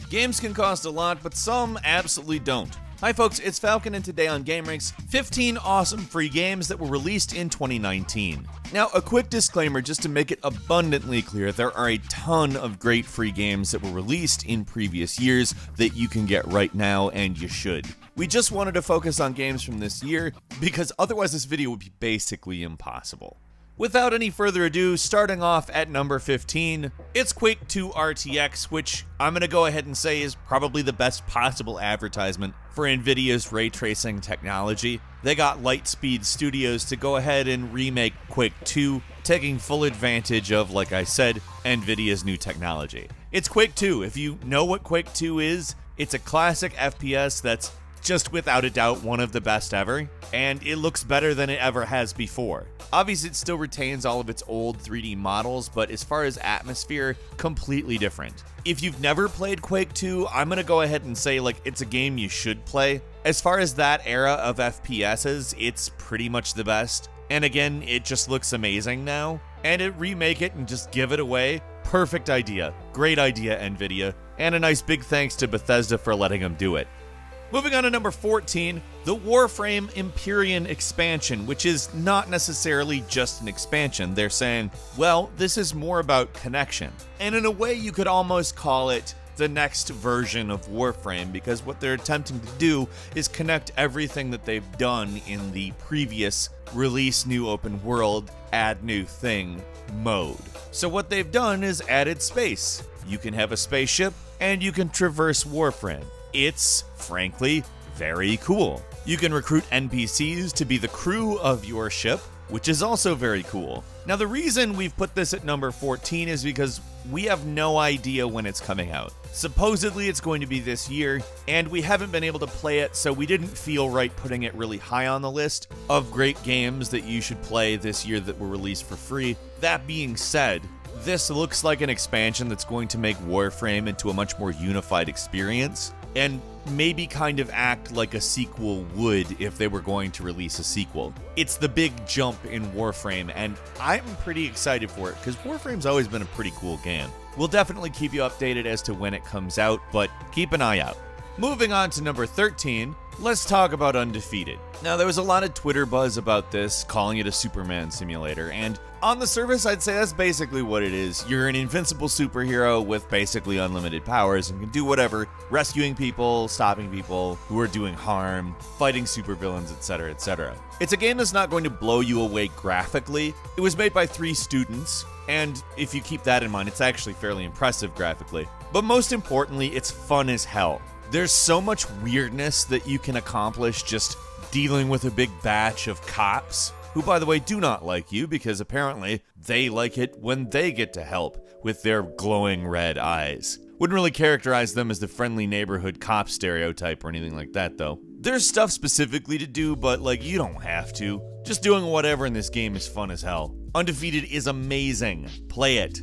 Games can cost a lot, but some absolutely don't. Hi folks, it's Falcon, and today on GameRanks, 15 awesome free games that were released in 2019. Now, a quick disclaimer just to make it abundantly clear, there are a ton of great free games that were released in previous years that you can get right now, and you should. We just wanted to focus on games from this year, because otherwise this video would be basically impossible. Without any further ado, starting off at number 15, it's Quake 2 RTX, which I'm going to go ahead and say is probably the best possible advertisement for Nvidia's ray tracing technology. They got Lightspeed Studios to go ahead and remake Quake 2, taking full advantage of, like I said, Nvidia's new technology. It's Quake 2. If you know what Quake 2 is, it's a classic FPS that's just without a doubt one of the best ever, and it looks better than it ever has before. Obviously, it still retains all of its old 3D models, but as far as atmosphere, completely different. If you've never played Quake 2, I'm gonna go ahead and say, it's a game you should play. As far as that era of FPSs, it's pretty much the best. And again, it just looks amazing now. And remake it and just give it away. Perfect idea. Great idea, Nvidia. And a nice big thanks to Bethesda for letting them do it. Moving on to number 14, the Warframe Empyrean expansion, which is not necessarily just an expansion. They're saying, well, this is more about connection. And in a way, you could almost call it the next version of Warframe, because what they're attempting to do is connect everything that they've done in the previous release new open world, add new thing mode. So what they've done is added space. You can have a spaceship, and you can traverse Warframe. It's, frankly, very cool. You can recruit NPCs to be the crew of your ship, which is also very cool. Now, the reason we've put this at number 14 is because we have no idea when it's coming out. Supposedly, it's going to be this year, and we haven't been able to play it, so we didn't feel right putting it really high on the list of great games that you should play this year that were released for free. That being said, this looks like an expansion that's going to make Warframe into a much more unified experience, and maybe kind of act like a sequel would if they were going to release a sequel. It's the big jump in Warframe, and I'm pretty excited for it, because Warframe's always been a pretty cool game. We'll definitely keep you updated as to when it comes out, but keep an eye out. Moving on to number 13, let's talk about Undefeated. Now, there was a lot of Twitter buzz about this, calling it a Superman simulator, and on the surface, I'd say that's basically what it is. You're an invincible superhero with basically unlimited powers and can do whatever, rescuing people, stopping people who are doing harm, fighting supervillains, etc., etc. It's a game that's not going to blow you away graphically. It was made by 3 students, and if you keep that in mind, it's actually fairly impressive graphically. But most importantly, it's fun as hell. There's so much weirdness that you can accomplish just dealing with a big batch of cops, who, by the way, do not like you because apparently they like it when they get to help with their glowing red eyes. Wouldn't really characterize them as the friendly neighborhood cop stereotype or anything like that, though. There's stuff specifically to do, but, you don't have to. Just doing whatever in this game is fun as hell. Undefeated is amazing. Play it.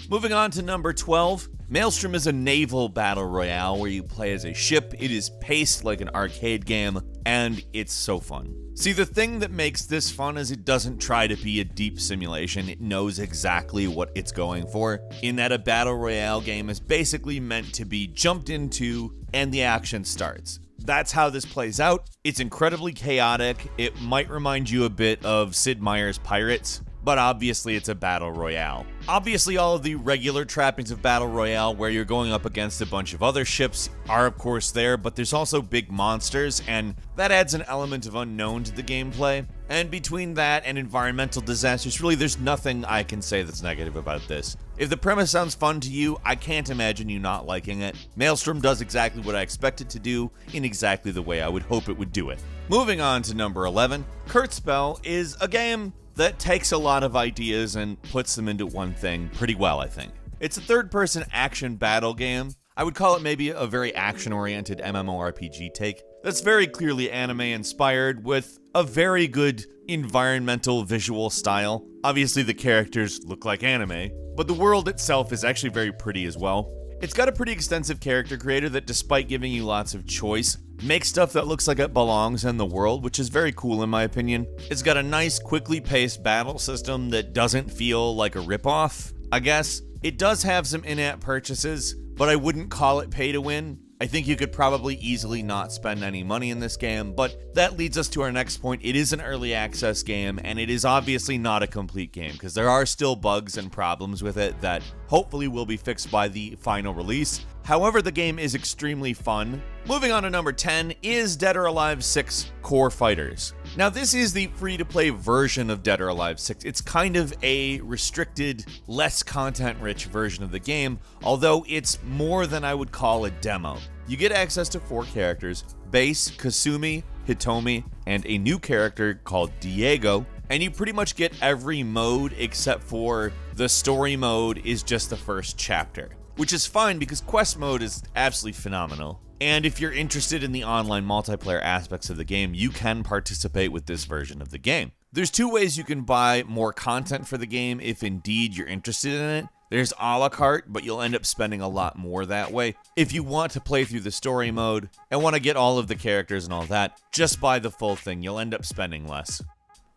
Moving on to number 12, Maelstrom is a naval battle royale where you play as a ship. It is paced like an arcade game, and it's so fun. See, the thing that makes this fun is it doesn't try to be a deep simulation. It knows exactly what it's going for, in that a battle royale game is basically meant to be jumped into and the action starts. That's how this plays out. It's incredibly chaotic. It might remind you a bit of Sid Meier's Pirates, but obviously it's a battle royale. Obviously, all of the regular trappings of battle royale where you're going up against a bunch of other ships are of course there, but there's also big monsters, and that adds an element of unknown to the gameplay. And between that and environmental disasters, really there's nothing I can say that's negative about this. If the premise sounds fun to you, I can't imagine you not liking it. Maelstrom does exactly what I expect it to do, in exactly the way I would hope it would do it. Moving on to number 11, Kurtzspell is a game that takes a lot of ideas and puts them into one thing pretty well, I think. It's a third-person action battle game. I would call it maybe a very action-oriented MMORPG take that's very clearly anime-inspired with a very good environmental visual style. Obviously, the characters look like anime, but the world itself is actually very pretty as well. It's got a pretty extensive character creator that, despite giving you lots of choice, makes stuff that looks like it belongs in the world, which is very cool in my opinion. It's got a nice, quickly paced battle system that doesn't feel like a ripoff, I guess. It does have some in-app purchases, but I wouldn't call it pay to win. I think you could probably easily not spend any money in this game, but that leads us to our next point. It is an early access game, and it is obviously not a complete game, because there are still bugs and problems with it that hopefully will be fixed by the final release. However, the game is extremely fun. Moving on to number 10 is Dead or Alive 6 Core Fighters. Now, this is the free-to-play version of Dead or Alive 6. It's kind of a restricted, less content-rich version of the game, although it's more than I would call a demo. You get access to 4 characters: Base, Kasumi, Hitomi, and a new character called Diego, and you pretty much get every mode except for the story mode is just the first chapter, which is fine because quest mode is absolutely phenomenal. And if you're interested in the online multiplayer aspects of the game, you can participate with this version of the game. There's 2 ways you can buy more content for the game if indeed you're interested in it. There's a la carte, but you'll end up spending a lot more that way. If you want to play through the story mode and want to get all of the characters and all that, just buy the full thing. You'll end up spending less.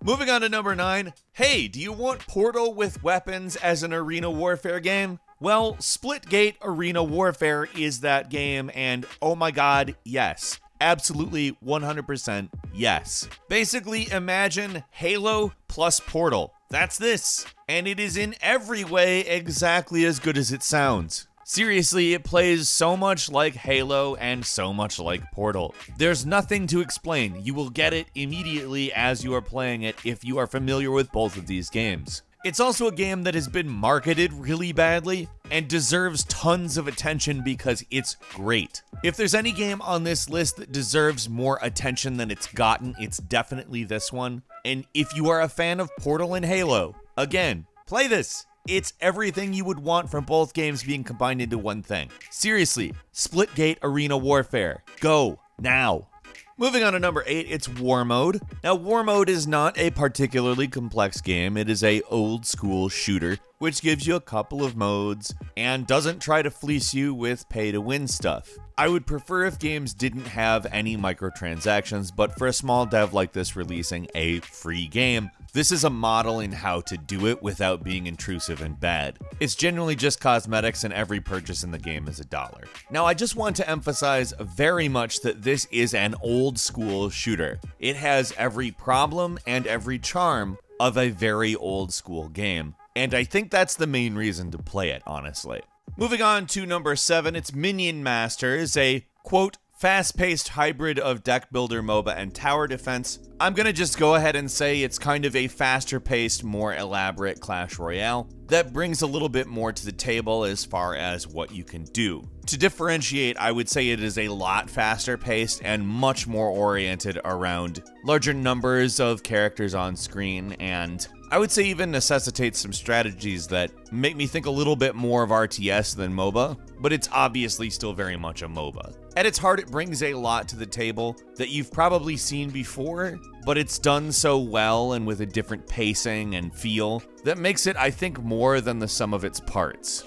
Moving on to number 9. Hey, do you want Portal with weapons as an arena warfare game? Well, Splitgate Arena Warfare is that game, and oh my god, yes. Absolutely 100% yes. Basically, imagine Halo plus Portal. That's this. And it is in every way exactly as good as it sounds. Seriously, it plays so much like Halo and so much like Portal. There's nothing to explain. You will get it immediately as you are playing it if you are familiar with both of these games. It's also a game that has been marketed really badly and deserves tons of attention because it's great. If there's any game on this list that deserves more attention than it's gotten, it's definitely this one. And if you are a fan of Portal and Halo, again, play this. It's everything you would want from both games being combined into one thing. Seriously, Splitgate Arena Warfare. Go now. Moving on to number 8, it's War Mode. Now, War Mode is not a particularly complex game. It is a old school shooter, which gives you a couple of modes and doesn't try to fleece you with pay-to-win stuff. I would prefer if games didn't have any microtransactions, but for a small dev like this releasing a free game, this is a model in how to do it without being intrusive and bad. It's generally just cosmetics, and every purchase in the game is $1. Now, I just want to emphasize very much that this is an old school shooter. It has every problem and every charm of a very old school game, and I think that's the main reason to play it, honestly. Moving on to number 7, it's Minion Masters, a, quote, fast-paced hybrid of deck builder, MOBA, and tower defense. I'm gonna just go ahead and say it's kind of a faster-paced, more elaborate Clash Royale that brings a little bit more to the table as far as what you can do. To differentiate, I would say it is a lot faster-paced and much more oriented around larger numbers of characters on screen, and I would say even necessitates some strategies that make me think a little bit more of RTS than MOBA, but it's obviously still very much a MOBA. At its heart, it brings a lot to the table that you've probably seen before, but it's done so well and with a different pacing and feel that makes it, I think, more than the sum of its parts.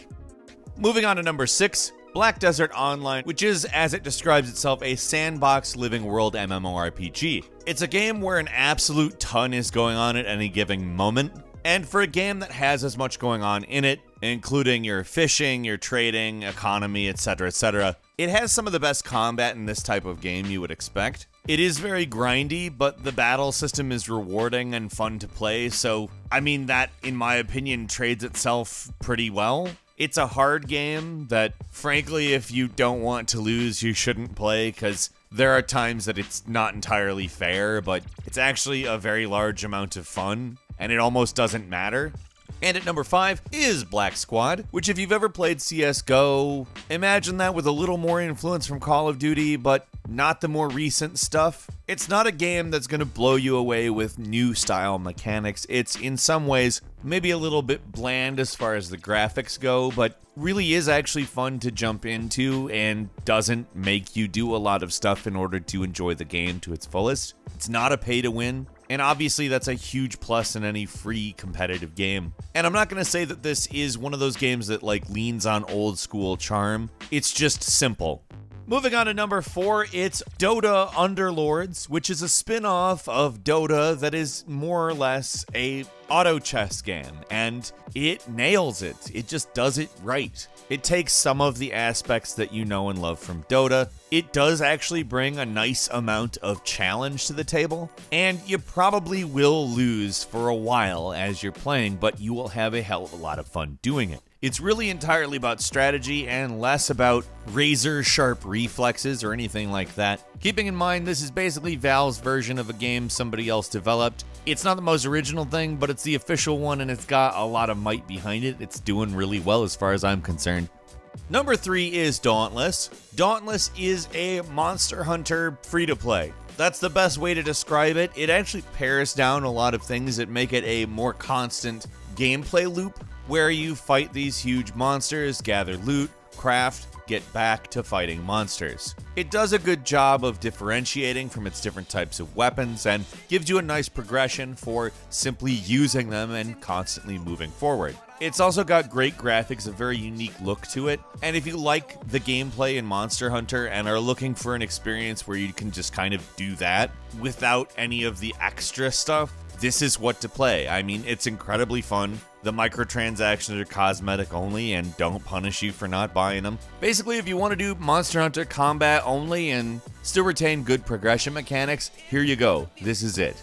Moving on to number 6, Black Desert Online, which is, as it describes itself, a sandbox living world MMORPG. It's a game where an absolute ton is going on at any given moment, and for a game that has as much going on in it, including your fishing, your trading, economy, etc., it has some of the best combat in this type of game you would expect. It is very grindy, but the battle system is rewarding and fun to play, so, I mean, that, in my opinion, trades itself pretty well. It's a hard game that, frankly, if you don't want to lose, you shouldn't play, because there are times that it's not entirely fair, but it's actually a very large amount of fun, and it almost doesn't matter. And at number 5 is Black Squad, which if you've ever played CSGO, imagine that with a little more influence from Call of Duty, but not the more recent stuff. It's not a game that's going to blow you away with new style mechanics. It's in some ways maybe a little bit bland as far as the graphics go, but really is actually fun to jump into and doesn't make you do a lot of stuff in order to enjoy the game to its fullest. It's not a pay to win. And obviously that's a huge plus in any free competitive game. And I'm not going to say that this is one of those games that like leans on old school charm. It's just simple. Moving on to number 4, it's Dota Underlords, which is a spin-off of Dota that is more or less a auto chess game, and it nails it. It just does it right. It takes some of the aspects that you know and love from Dota. It does actually bring a nice amount of challenge to the table, and you probably will lose for a while as you're playing, but you will have a hell of a lot of fun doing it. It's really entirely about strategy and less about razor-sharp reflexes or anything like that. Keeping in mind, this is basically Valve's version of a game somebody else developed. It's not the most original thing, but it's the official one and it's got a lot of might behind it. It's doing really well as far as I'm concerned. Number 3 is Dauntless. Dauntless is a Monster Hunter free-to-play. That's the best way to describe it. It actually pares down a lot of things that make it a more constant gameplay loop, where you fight these huge monsters, gather loot, craft, get back to fighting monsters. It does a good job of differentiating from its different types of weapons and gives you a nice progression for simply using them and constantly moving forward. It's also got great graphics, a very unique look to it, and if you like the gameplay in Monster Hunter and are looking for an experience where you can just kind of do that without any of the extra stuff, this is what to play. I mean, it's incredibly fun. The microtransactions are cosmetic only and don't punish you for not buying them. Basically, if you want to do Monster Hunter combat only and still retain good progression mechanics, here you go. This is it.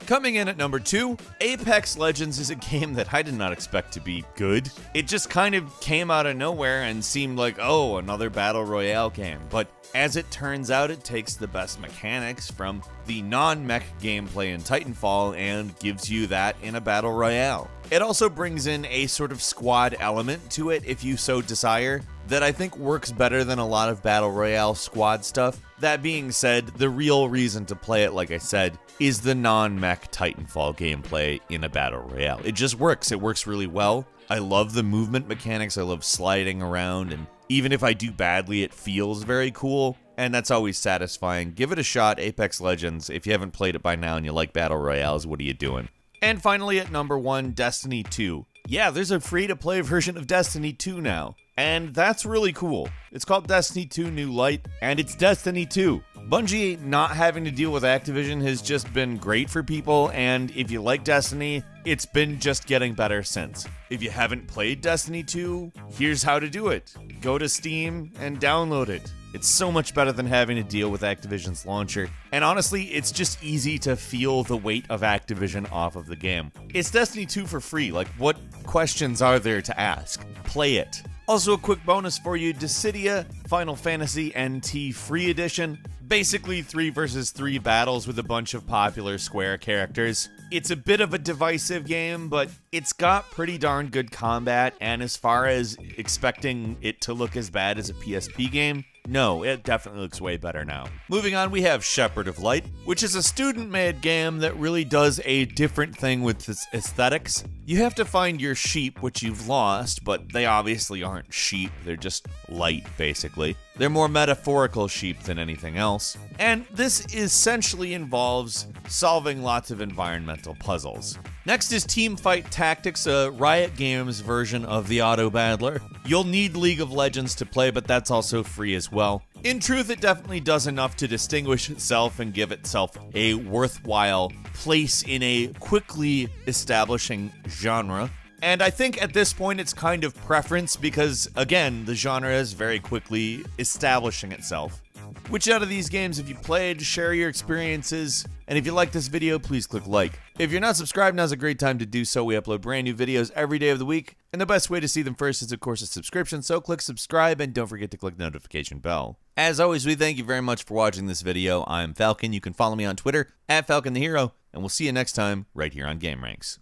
Coming in at number 2, Apex Legends is a game that I did not expect to be good. It just kind of came out of nowhere and seemed like, oh, another Battle Royale game. But as it turns out, it takes the best mechanics from the non-mech gameplay in Titanfall and gives you that in a Battle Royale. It also brings in a sort of squad element to it, if you so desire, that I think works better than a lot of Battle Royale squad stuff. That being said, the real reason to play it, like I said, is the non-mech Titanfall gameplay in a Battle Royale. It just works. It works really well. I love the movement mechanics. I love sliding around, and even if I do badly, it feels very cool, and that's always satisfying. Give it a shot, Apex Legends. If you haven't played it by now and you like Battle Royales, what are you doing? And finally at number 1, Destiny 2. Yeah, there's a free-to-play version of Destiny 2 now, and that's really cool. It's called Destiny 2 New Light, and it's Destiny 2. Bungie not having to deal with Activision has just been great for people, and if you like Destiny, it's been just getting better since. If you haven't played Destiny 2, here's how to do it. Go to Steam and download it. It's so much better than having to deal with Activision's launcher, and honestly, it's just easy to feel the weight of Activision off of the game. It's Destiny 2 for free, like what questions are there to ask? Play it. Also a quick bonus for you, Dissidia Final Fantasy NT Free Edition. Basically 3 versus 3 battles with a bunch of popular Square characters. It's a bit of a divisive game, but it's got pretty darn good combat, and as far as expecting it to look as bad as a PSP game, no, it definitely looks way better now. Moving on, we have Shepherd of Light, which is a student-made game that really does a different thing with its aesthetics. You have to find your sheep, which you've lost, but they obviously aren't sheep, they're just light, basically. They're more metaphorical sheep than anything else. And this essentially involves solving lots of environmental puzzles. Next is Teamfight Tactics, a Riot Games version of the Auto Battler. You'll need League of Legends to play, but that's also free as well. In truth, it definitely does enough to distinguish itself and give itself a worthwhile place in a quickly establishing genre. And I think at this point it's kind of preference because, again, the genre is very quickly establishing itself. Which out of these games have you played? Share your experiences. And if you like this video, please click like. If you're not subscribed, now's a great time to do so. We upload brand new videos every day of the week. And the best way to see them first is, of course, a subscription. So click subscribe and don't forget to click the notification bell. As always, we thank you very much for watching this video. I'm Falcon. You can follow me on Twitter @FalconTheHero. And we'll see you next time right here on GameRanks.